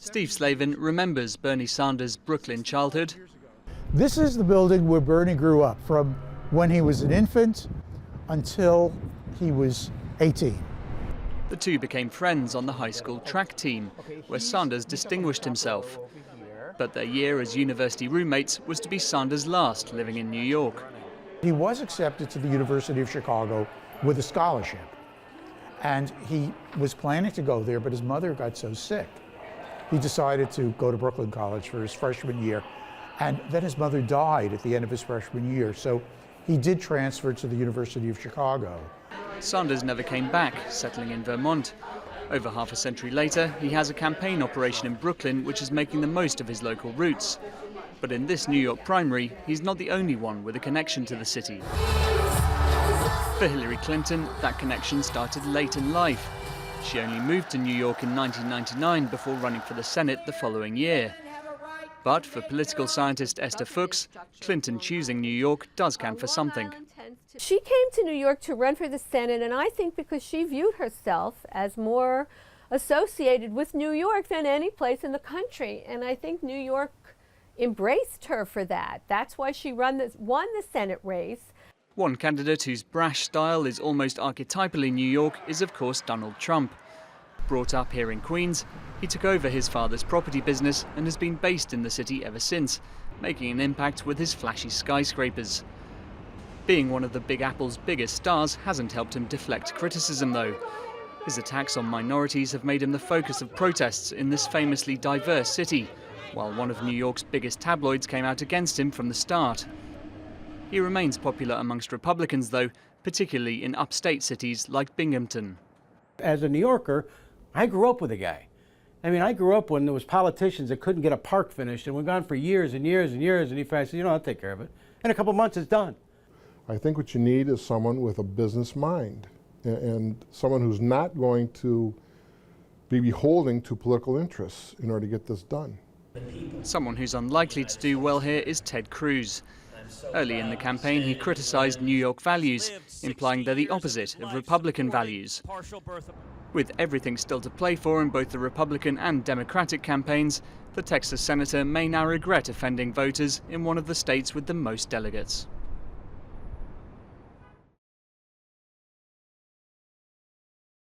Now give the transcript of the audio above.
Steve Slavin remembers Bernie Sanders' Brooklyn childhood. This is the building where Bernie grew up from when he was an infant until he was 18. The two became friends on the high school track team, where Sanders distinguished himself. But their year as university roommates was to be Sanders' last living in New York. He was accepted to the University of Chicago with a scholarship. And he was planning to go there, but his mother got so sick. He decided to go to Brooklyn College for his freshman year. And then his mother died at the end of his freshman year. So he did transfer to the University of Chicago. Sanders never came back, settling in Vermont. Over half a century later, he has a campaign operation in Brooklyn which is making the most of his local roots. But in this New York primary, he's not the only one with a connection to the city. For Hillary Clinton, that connection started late in life. She only moved to New York in 1999 before running for the Senate the following year. But for political scientist Esther Fuchs, Clinton choosing New York does count for something. She came to New York to run for the Senate, and I think because she viewed herself as more associated with New York than any place in the country. And I think New York embraced her for that. That's why she won the Senate race. One candidate whose brash style is almost archetypally New York is, of course, Donald Trump. Brought up here in Queens, he took over his father's property business and has been based in the city ever since, making an impact with his flashy skyscrapers. Being one of the Big Apple's biggest stars hasn't helped him deflect criticism, though. His attacks on minorities have made him the focus of protests in this famously diverse city, while one of New York's biggest tabloids came out against him from the start. He remains popular amongst Republicans, though, particularly in upstate cities like Binghamton. As a New Yorker, I grew up with the guy. I mean, I grew up when there was politicians that couldn't get a park finished, and we've gone for years and years and years, and he finally said, I'll take care of it. In a couple of months, it's done. I think what you need is someone with a business mind and someone who's not going to be beholden to political interests in order to get this done. Someone who's unlikely to do well here is Ted Cruz. Early in the campaign, he criticized New York values, implying they're the opposite of Republican values. With everything still to play for in both the Republican and Democratic campaigns, the Texas senator may now regret offending voters in one of the states with the most delegates.